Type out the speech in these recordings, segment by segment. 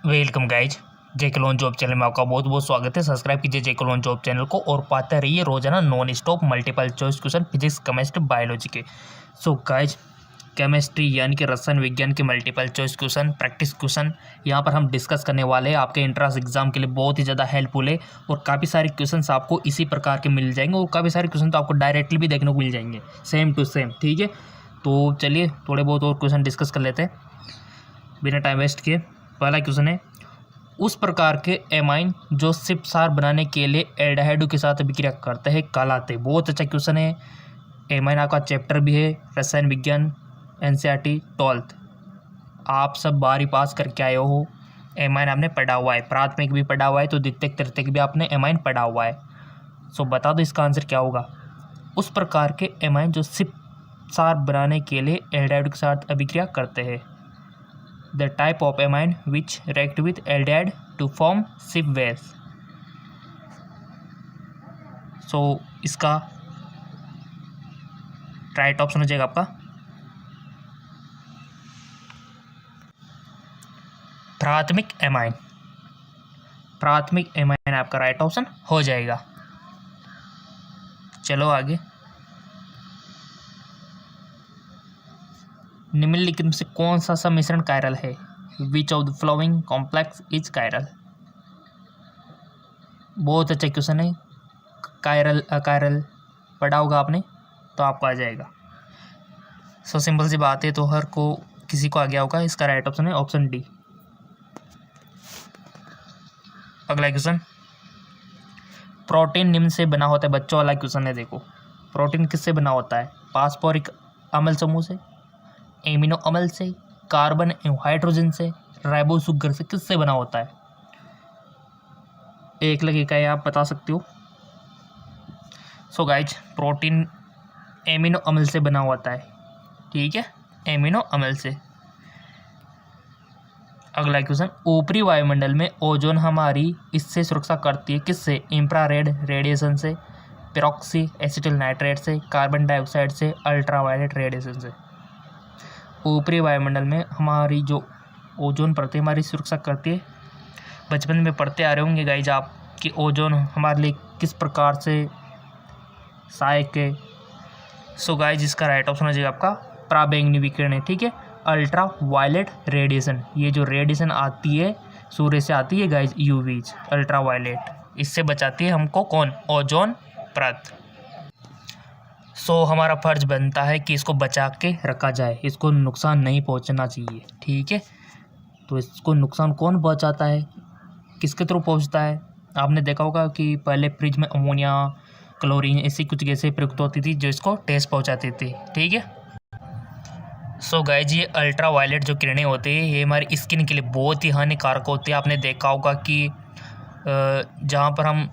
Welcome guys. JK Lone job channel में आपका बहुत बहुत स्वागत है। सब्सक्राइब कीजिए जेके लोन जॉब चैनल को और पाते रहिए रोजाना non stop multiple choice question physics chemistry biology के। सो गाइज, केमिस्ट्री यानी कि रसायन विज्ञान के multiple choice question, practice question यहाँ पर हम डिस्कस करने वाले हैं। आपके एंट्रेंस एग्जाम के लिए बहुत ही ज़्यादा हेल्पफुल है और काफ़ी सारे क्वेश्चंस आपको इसी प्रकार के मिल जाएंगे और काफ़ी सारे क्वेश्चन तो आपको डायरेक्टली भी देखने को मिल जाएंगे, सेम टू सेम। ठीक है, तो चलिए थोड़े बहुत और क्वेश्चन डिस्कस कर लेते हैं बिना टाइम वेस्ट किए। पहला क्वेश्चन है, उस प्रकार के एमाइन जो सिप सार बनाने के लिए एल्डिहाइड के साथ अभिक्रिया करते हैं कहलाते। बहुत अच्छा क्वेश्चन है। एमाइन आपका चैप्टर भी है रसायन विज्ञान एनसीईआरटी 12th। आप सब 12वीं पास करके आए हो। एमाइन आपने पढ़ा हुआ है, प्राथमिक भी पढ़ा हुआ है, तो द्वितीयक तृतीयक भी आपने एमाइन पढ़ा हुआ है। सो बता दो इसका आंसर क्या होगा। उस प्रकार के एमाइन जो सिप सार बनाने के लिए एल्डिहाइड के साथ अभिक्रिया करते हैं। The type of amine which react with aldehyde to form SIP base। So इसका राइट ऑप्शन हो जाएगा आपका प्राथमिक एमाइन। प्राथमिक एमाइन आपका राइट ऑप्शन हो जाएगा। चलो आगे। निम्नलिखित में से कौन सा सम्मिश्रण कायरल है। Which of the flowing complex is chiral. बहुत अच्छा क्वेश्चन है। कायरल अकायरल पढ़ा होगा आपने तो आपको आ जाएगा। सो सिंपल सी बात है, तो हर को किसी को आ गया होगा। इसका राइट ऑप्शन है ऑप्शन डी। अगला क्वेश्चन, प्रोटीन निम्न से बना होता है। बच्चों वाला क्वेश्चन है। देखो, प्रोटीन किससे बना होता है। फास्फोरिक अम्ल समूह से, एमिनो अम्ल से, कार्बन एवं हाइड्रोजन से, राइबोसुगर से, किससे बना होता है। एक लगेगा ये आप बता सकते हो। सो गाइज, प्रोटीन एमिनो अम्ल से बना होता है। ठीक है, एमिनो अम्ल से। अगला क्वेश्चन, ऊपरी वायुमंडल में ओजोन हमारी इससे सुरक्षा करती है। किससे। इंफ्रारेड रेडिएशन से, पेरोक्सी एसिटिल नाइट्रेट से, कार्बन डाइऑक्साइड से, अल्ट्रावायलेट रेडिएशन से। ऊपरी वायुमंडल में हमारी जो ओजोन परत हमारी सुरक्षा करती है। बचपन में पढ़ते आ रहे होंगे गाइज आप कि ओजोन हमारे लिए किस प्रकार से सहायक है। सो गाइज, इसका राइट ऑप्शन हो जाएगा आपका पराबैंगनी विकिरण है। ठीक है, अल्ट्रा वायलेट रेडिएशन। ये जो रेडिएशन आती है सूर्य से आती है गाइज, यूवीज अल्ट्रा वायलेट, इससे बचाती है हमको कौन, ओजोन परत। सो हमारा फर्ज बनता है कि इसको बचा के रखा जाए, इसको नुकसान नहीं पहुंचना चाहिए। ठीक है, तो इसको नुकसान कौन पहुंचाता है, किसके थ्रू पहुंचता है। आपने देखा होगा कि पहले फ्रिज में अमोनिया, क्लोरीन ऐसी कुछ गैसें प्रयुक्त होती थी जो इसको ठेस पहुंचाती थी। ठीक है, सो गाइज, ये अल्ट्रा वायलेट जो किरणें होती है ये हमारी स्किन के लिए बहुत ही हानिकारक होती है। आपने देखा होगा कि जहाँ पर हम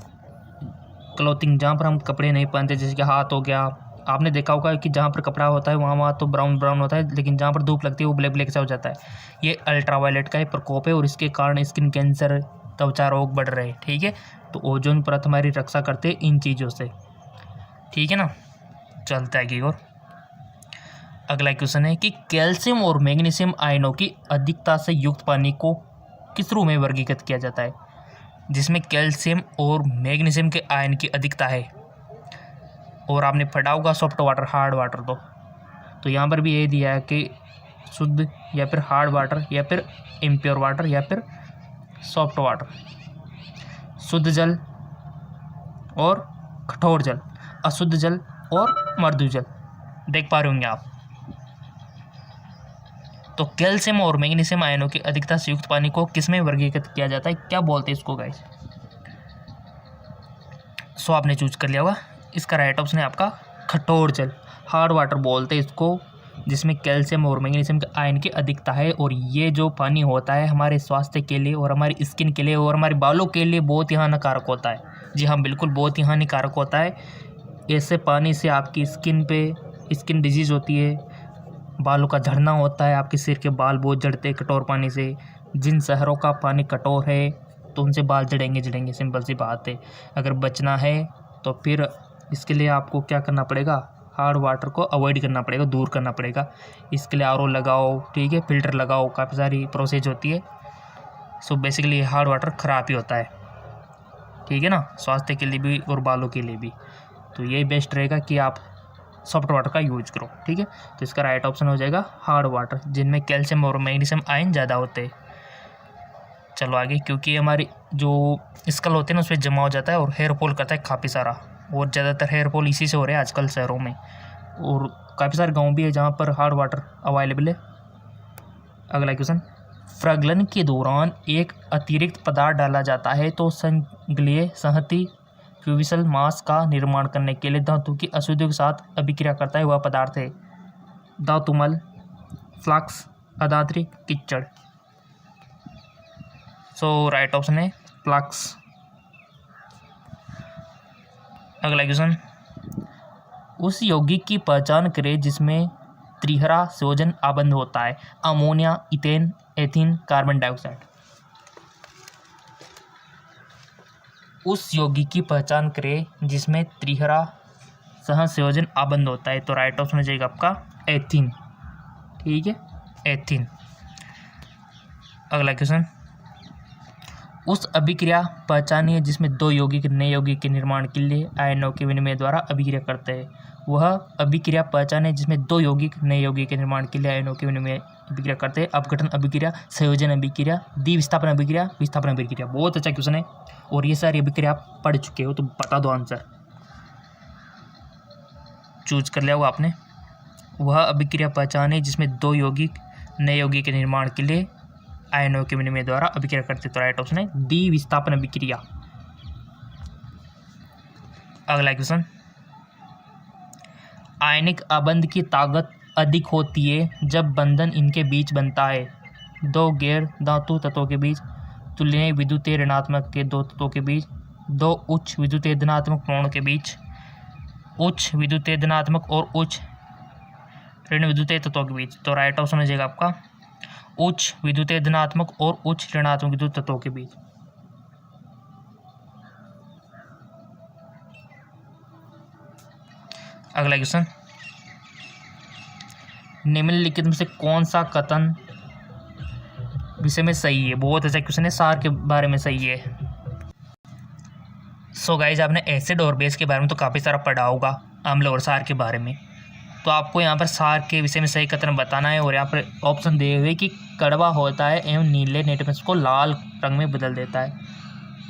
क्लोथिंग, जहाँ पर हम कपड़े नहीं पहनते, जैसे कि हाथ हो गया, आपने देखा होगा कि जहाँ पर कपड़ा होता है वहाँ तो ब्राउन ब्राउन होता है, लेकिन जहाँ पर धूप लगती है वो ब्लैक ब्लैक सा हो जाता है। ये अल्ट्रावायलेट का ही प्रकोप है और इसके कारण स्किन कैंसर, त्वचा रोग बढ़ रहे हैं। ठीक है, तो ओजोन परत हमारी रक्षा करते हैं इन चीज़ों से। ठीक है ना, चलता है कि और अगला क्वेश्चन है कि कैल्शियम और मैग्नीशियम आयनों की अधिकता से युक्त पानी को किस रूप में वर्गीकृत किया जाता है। जिसमें कैल्शियम और मैग्नीशियम के आयन की अधिकता है। और आपने पढ़ा होगा सॉफ्ट वाटर, हार्ड वाटर। तो यहाँ पर भी ये दिया है कि शुद्ध या फिर हार्ड वाटर या फिर इम्प्योर वाटर या फिर सॉफ्ट वाटर, शुद्ध जल और कठोर जल, अशुद्ध जल और मृदु जल। देख पा रहे होंगे आप। तो कैल्शियम और मैग्नीशियम आयनों की अधिकता से युक्त पानी को किसमें वर्गीकृत किया जाता है, क्या बोलते हैं इसको गाइस। सो आपने चूज कर लिया होगा। इसका राइट ऑप्शन है आपका कठोर जल, हार्ड वाटर बोलते हैं इसको, जिसमें कैल्शियम और मैग्नीशियम के आयन की अधिकता है। और ये जो पानी होता है हमारे स्वास्थ्य के लिए और हमारी स्किन के लिए और हमारे बालों के लिए बहुत ही हानिकारक होता है। जी हाँ, बिल्कुल बहुत ही हानिकारक होता है। ऐसे पानी से आपकी स्किन पे स्किन डिजीज़ होती है, बालों का झड़ना होता है, आपके सिर के बाल बहुत झड़ते हैं कठोर पानी से। जिन शहरों का पानी कठोर है तो उनसे बाल झड़ेंगे, सिंपल सी बात है। अगर बचना है तो फिर इसके लिए आपको क्या करना पड़ेगा, हार्ड वाटर को अवॉइड करना पड़ेगा, दूर करना पड़ेगा। इसके लिए आरओ लगाओ, ठीक है, फ़िल्टर लगाओ, काफ़ी सारी प्रोसेस होती है। सो बेसिकली हार्ड वाटर ख़राब ही होता है, ठीक है ना, स्वास्थ्य के लिए भी और बालों के लिए भी। तो यही बेस्ट रहेगा कि आप सॉफ्ट वाटर का यूज करो, ठीक है। तो इसका राइट ऑप्शन हो जाएगा हार्ड वाटर, जिनमें कैल्शियम और मैग्नीशियम आयन ज़्यादा होते हैं। चलो आगे, क्योंकि हमारी जो स्कल होते हैं ना, उसमें जमा हो जाता है और हेयर फॉल करता है काफ़ी सारा, और ज़्यादातर हेयर फॉल इसी से हो रहे हैं आजकल शहरों में, और काफ़ी सारे गाँव भी है जहाँ पर हार्ड वाटर अवेलेबल है। अगला क्वेश्चन, प्रगलन के दौरान एक अतिरिक्त पदार्थ डाला जाता है तो संघलीय संहति फ्यूविसल मास का निर्माण करने के लिए धातु की अशुद्धियों के साथ अभिक्रिया करता है, वह पदार्थ है धातुमल, फ्लक्स, अधात्री, कीचड़। सो राइट ऑप्शन है फ्लक्स। अगला क्वेश्चन, उस यौगिक की पहचान करें जिसमें त्रिहरा संयोजन आबंध होता है, ammonia, ethane, ethene, carbon dioxide. उस यौगिक की पहचान करें जिसमें त्रिहरा सहसंयोजन आबंध होता है, तो राइट ऑप्शन हो जाएगा आपका एथीन, ठीक है, एथीन। अगला क्वेश्चन, उस अभिक्रिया पहचानिए जिसमें दो यौगिक नए यौगिक के निर्माण के लिए आयनों के विनिमय द्वारा अभिक्रिया करते हैं, वह अभिक्रिया पहचाने जिसमें दो यौगिक नए यौगिक के निर्माण के लिए आयनों के विनिमय अभिक्रिया करते हैं, अपघटन अभिक्रिया, संयोजन अभिक्रिया, द्विविस्थापन अभिक्रिया, विस्थापन अभिक्रिया। बहुत अच्छा क्वेश्चन है, और ये सारी अभिक्रिया आप पढ़ चुके हो, तो बता दो आंसर, चूज कर लिया हो आपने। वह अभिक्रिया पहचाने जिसमें दो यौगिक नए यौगिक के निर्माण के लिए आयनों के विनिमय द्वारा अभिक्रिया करते, तो राइट ऑप्शन है द्विविस्थापन अभिक्रिया। अगला क्वेश्चन, आयनिक आबंध की ताकत अधिक होती है जब बंधन इनके बीच बनता है, दो गैर धातु तत्वों के बीच, तुलनीय विद्युतीय ऋणात्मक के दो तत्वों के बीच, दो उच्च विद्युतीय धनात्मक प्रणों के बीच, उच्च विद्युतीय धनात्मक और उच्च ऋण विद्युतीय तत्वों के बीच। तो राइट ऑप्शन हो जाएगा आपका उच्च विद्युतीय धनात्मक और उच्च ऋणात्मक विद्युत तत्वों के बीच। अगला क्वेश्चन, निम्नलिखित में से कौन सा कथन विषय में सही है? बहुत अच्छा क्वेश्चन है, सार के बारे में सही है। सो गाइज, आपने एसिड और बेस के बारे में तो काफ़ी सारा पढ़ा होगा, अम्ल और सार के बारे में, तो आपको यहाँ पर सार के विषय में सही कथन बताना है, और यहाँ पर ऑप्शन दिए हुए कि कड़वा होता है एवं नीले लिटमस को लाल रंग में बदल देता है,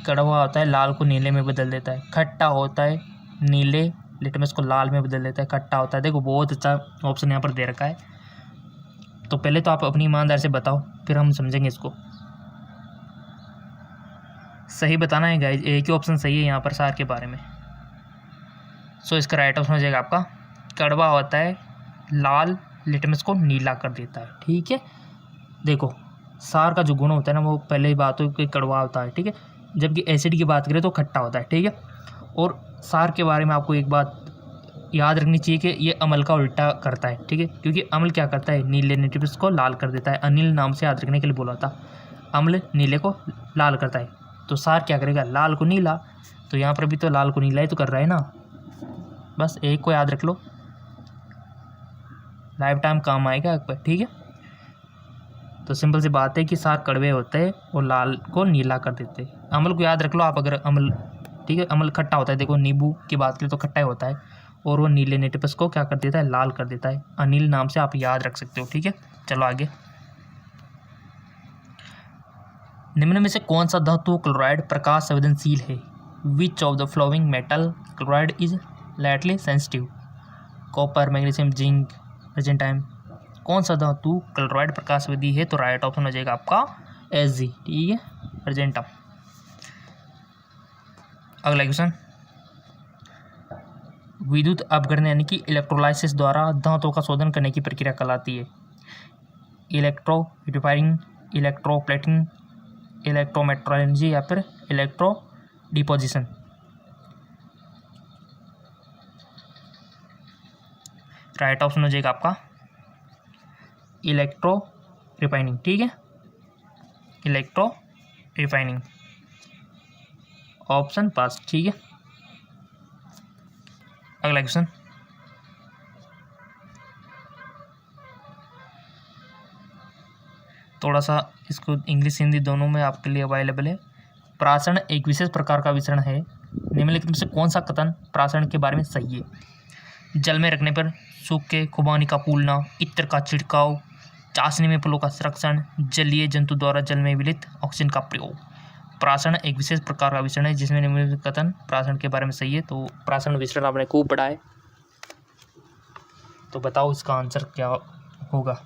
कड़वा होता है लाल को नीले में बदल देता है, खट्टा होता है नीले लिटमस को लाल में बदल देता है, खट्टा होता है। देखो बहुत अच्छा ऑप्शन यहाँ पर दे रखा है, तो पहले तो आप अपनी ईमानदारी से बताओ, फिर हम समझेंगे इसको। सही बताना है गाइज, एक ही ऑप्शन सही है यहाँ पर सार के बारे में। सो इसका राइट ऑप्शन हो जाएगा आपका कड़वा होता है लाल लिटमस को नीला कर देता है, ठीक है। देखो सार का जो गुण होता है ना, वो पहले ही बात हो कि कड़वा होता है, ठीक है, जबकि एसिड की बात करें तो खट्टा होता है, ठीक है। और सार के बारे में आपको एक बात याद रखनी चाहिए कि ये अम्ल का उल्टा करता है, ठीक है, क्योंकि अम्ल क्या करता है, नीले लिटमस को लाल कर देता है। अनिल नाम से याद रखने के लिए बोला था, अम्ल नीले को लाल करता है, तो सार क्या करेगा, लाल को नीला। तो यहाँ पर भी तो लाल को नीला ही तो कर रहा है ना, बस एक को याद रख लो, लाइफ टाइम काम आएगा एक पर, ठीक है। तो सिंपल सी बात है कि सार कड़वे होते हैं और लाल को नीला कर देते हैं। अम्ल को याद रख लो आप, अगर अम्ल, ठीक है, अम्ल खट्टा होता है, देखो नींबू की बात करें तो खट्टा ही होता है, और वो नीले लिटमस को क्या कर देता है, लाल कर देता है। अनिल नाम से आप याद रख सकते हो, ठीक है। चलो आगे, निम्न में से कौन सा धातु क्लोराइड प्रकाश संवेदनशील है? Which of the flowing metal chloride is lightly sensitive? Copper, magnesium, zinc, Argentine. कौन सा धातु क्लोराइड प्रकाश संवेदी है? तो राइट ऑप्शन हो जाएगा आपका Ag, ठीक है, अर्जेंटम। अगला क्वेश्चन, विद्युत अपघटन यानी कि इलेक्ट्रोलाइसिस द्वारा धातुओं का शोधन करने की प्रक्रिया कहलाती है? इलेक्ट्रो रिफाइनिंग, इलेक्ट्रोप्लेटिंग, इलेक्ट्रोमेट्रोलॉजी या फिर इलेक्ट्रो डिपोजिशन। राइट ऑप्शन हो जाएगा आपका इलेक्ट्रो रिफाइनिंग, ठीक है, इलेक्ट्रो रिफाइनिंग, ऑप्शन पास, ठीक है। अगला क्वेश्चन, थोड़ा सा इसको इंग्लिश हिंदी दोनों में आपके लिए अवेलेबल है। प्रासरण एक विशेष प्रकार का विसरण है। निम्नलिखित में से कौन सा कथन प्रासरण के बारे में सही है? जल में रखने पर सूखे खुबानी का फूलना, इत्र का छिड़काव, चाशनी में फलों का संरक्षण, जलीय जंतु द्वारा जल में विलित ऑक्सीजन का प्रयोग। प्रासरण एक विशेष प्रकार का विसरण है जिसमें निम्नलिखित कथन प्रासरण के बारे में सही है। तो प्रासरण विसरण आपने खूब पढ़ा है, तो बताओ इसका आंसर क्या होगा।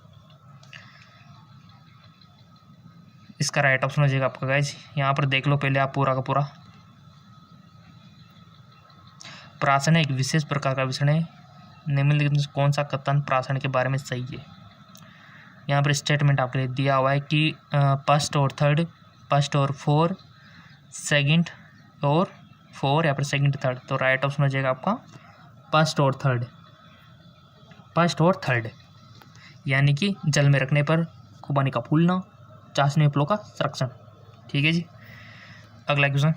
इसका राइट ऑप्शन हो जाएगा आपका गाइज, यहाँ पर देख लो पहले आप पूरा का पूरा। प्रासरण एक विशेष प्रकार का विसरण है। निम्नलिखित में कौन सा कथन प्रासरण के बारे में सही है? यहाँ पर स्टेटमेंट आपके लिए दिया हुआ है कि फर्स्ट और थर्ड, फर्स्ट और फोर, सेकंड और फोर, या फिर सेकंड थर्ड। तो राइट ऑप्शन हो जाएगा आपका फर्स्ट और थर्ड, फर्स्ट और थर्ड। यानी कि जल में रखने पर खुबानी का फूलना, चाशनी में फलों का संरक्षण। ठीक है जी। अगला क्वेश्चन,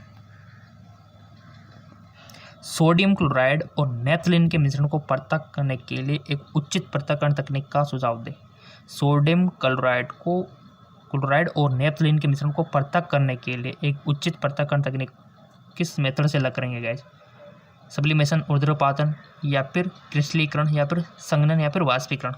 सोडियम क्लोराइड और नेपथलीन के मिश्रण को पृथक करने के लिए एक उचित पृथक्करण तकनीक का सुझाव दें। सोडियम क्लोराइड और नेपथलीन के मिश्रण को पृथक करने के लिए एक उचित पृथक्करण तकनीक किस मेथड से अलग करेंगे गाइस? सब्लिमेशन, ऊर्ध्वपातन, या फिर क्रिस्टलीकरण, या फिर संघनन, या फिर वाष्पीकरण।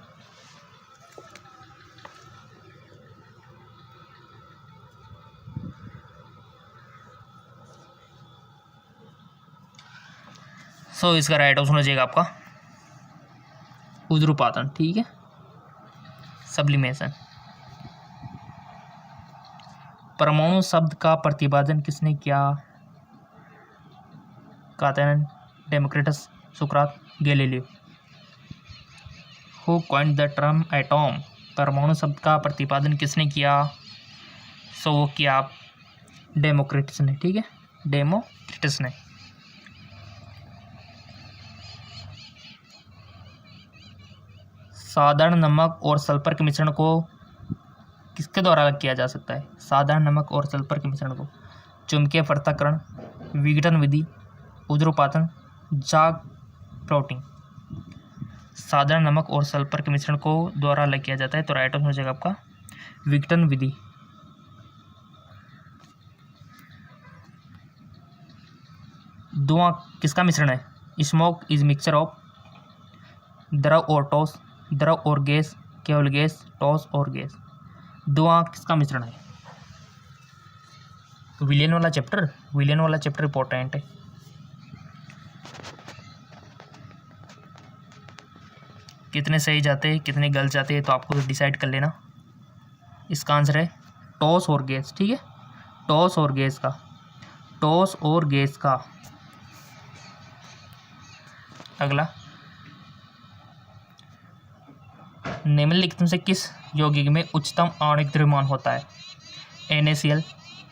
सो इसका राइट ऑप्शन हो जाएगा आपका ऊर्ध्वपातन। ठीक है, सब्लिमेशन। परमाणु शब्द का प्रतिपादन किसने किया? कातन, Democritus, Sukrat, Galileo. Who coined the term atom? परमाणु शब्द का प्रतिपादन किसने किया? सो वो किया डेमोक्रिटस ने। ठीक है, डेमोक्रिटस ने। साधारण नमक और सल्फर के मिश्रण को किसके द्वारा अलग किया जा सकता है? साधारण नमक और सल्फर के मिश्रण को चुंबकीय पृथक्करण, विघटन विधि, ऊर्ध्वपातन, जाग प्लॉटिंग। साधारण नमक और सल्फर के मिश्रण को द्वारा अलग किया जाता है। तो राइट ऑप्शन हो जाएगा आपका विघटन विधि। धुआं किसका मिश्रण है? स्मोक इज मिक्सचर ऑफ द्रव और ठोस, द्रव और गैस, केवल गैस, ठोस और गैस। धुआं किसका मिश्रण है? विलियन वाला चैप्टर इंपॉर्टेंट है। कितने सही जाते हैं, कितने गलत जाते हैं, तो आपको डिसाइड कर लेना। इसका आंसर है ठोस और गैस। ठीक है, ठोस और गैस का। अगला, निम्नलिखित में से किस यौगिक में उच्चतम आणविक द्रव्यमान होता है? NaCl,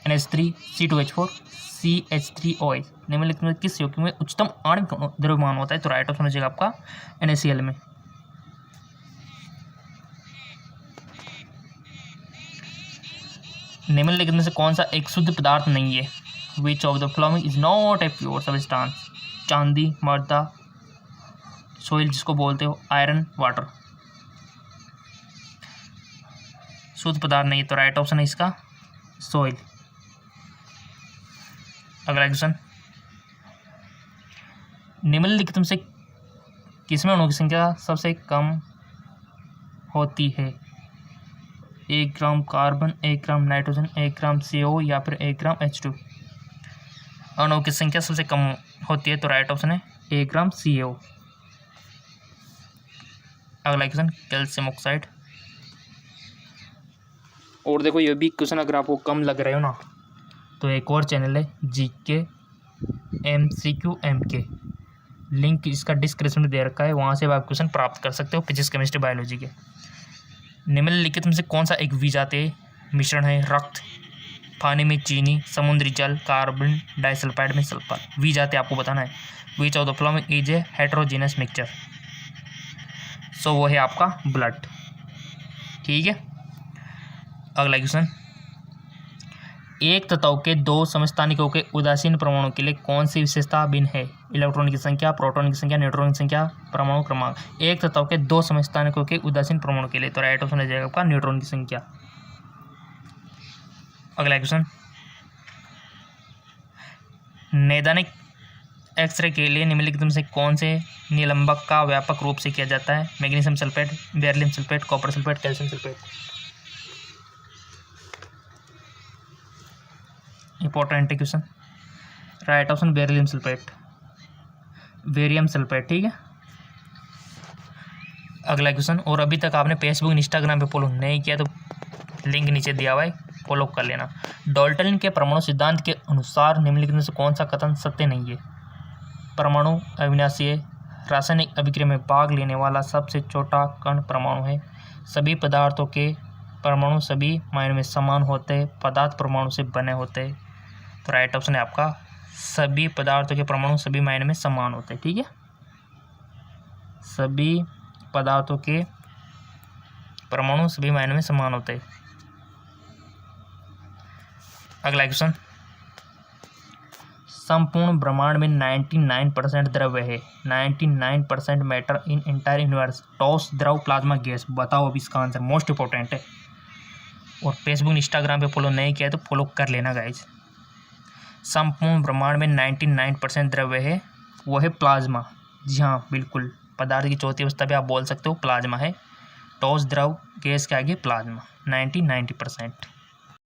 NH3, C2H4, CH3OH। निम्नलिखित में किस यौगिक में उच्चतम आणविक द्रव्यमान होता है? तो राइट ऑप्शन हो जाएगा आपका NaCl में। निम्नलिखित में से कौन सा एक शुद्ध पदार्थ नहीं है? Which of the following is not a pure substance? चांदी, मर्दा, सोइल जिसको बोलते हो, आयरन, वाटर। शुद्ध पदार्थ नहीं है, तो राइट ऑप्शन है इसका सोइल। अगला क्वेश्चन, निम्नलिखित में से किसमें अणु की संख्या सबसे कम होती है? 1 ग्राम कार्बन, 1 ग्राम नाइट्रोजन, 1 ग्राम CO, या फिर 1 ग्राम H2। अणु की संख्या सबसे कम होती है, तो राइट ऑप्शन है 1 ग्राम CO। अगला क्वेश्चन, कैल्शियम ऑक्साइड। और देखो ये भी क्वेश्चन अगर आपको कम लग रहे हो ना, तो एक और चैनल है GK MCQ MK, लिंक इसका डिस्क्रिप्शन में दे रखा है, वहाँ से आप क्वेश्चन प्राप्त कर सकते हो फिजिक्स, केमिस्ट्री, बायोलॉजी के। निम्नलिखित में से कौन सा एक विजातीय मिश्रण है? रक्त, पानी में चीनी, समुद्री जल, कार्बन डाइसल्फाइड में सल्फर। विजातीय आपको बताना है। Which of the following is a heterogeneous mixture? So वो है आपका ब्लड। ठीक है, अगला क्वेश्चन, एक तत्व के 2 समस्थानिकों के उदासीन परमाणु के लिए कौन सी विशेषता भिन्न है? इलेक्ट्रॉन की संख्या, प्रोटॉन की संख्या, न्यूट्रॉन की संख्या, परमाणु क्रमांक। एक तत्व के 2 समस्थानिकों के उदासीन परमाणु के लिए, तो राइट ऑप्शन हो जाएगा आपका न्यूट्रॉन की संख्या। अगला क्वेश्चन, नैदानिक एक्सरे के लिए निम्नलिखित में से कौन से निलंबक का व्यापक रूप से किया जाता है? Magnesium sulphate, beryllium sulphate, copper sulphate, calcium sulphate. Important question. Right option beryllium sulphate, barium sulphate, ठीक है। अगला क्वेश्चन, और अभी तक आपने फेसबुक इंस्टाग्राम पे फॉलो नहीं किया तो लिंक नीचे दिया हुआ है, फॉलो कर लेना। डाल्टन के परमाणु सिद्धांत के अनुसार निम्नलिखित में से कौन सा कथन सत्य नहीं है? परमाणु अविनाशी है, रासायनिक अभिक्रिया में भाग लेने वाला सबसे छोटा कण परमाणु है, सभी पदार्थों के परमाणु सभी मायनों में समान होते हैं, पदार्थ परमाणु से बने होते हैं। तो राइट ऑप्शन है आपका सभी पदार्थों के परमाणु सभी मायनों में समान होते हैं, ठीक है। सभी पदार्थों के परमाणु सभी मायनों में समान होते हैं। अगला क्वेश्चन, संपूर्ण ब्रह्मांड में 99% द्रव्य है, 99% मैटर इन एंटायर यूनिवर्स, ठोस द्रव प्लाज्मा गैस। बताओ अब इसका आंसर, मोस्ट इंपॉर्टेंट है। और फेसबुक इंस्टाग्राम पे फॉलो नहीं किया तो फॉलो कर लेना गाइज। संपूर्ण ब्रह्मांड में 99% द्रव्य है, वो है प्लाज्मा। जी हाँ बिल्कुल, पदार्थ की चौथी अवस्था भी आप बोल सकते हो प्लाज्मा है। ठोस द्रव गैस के आगे प्लाज्मा, 90%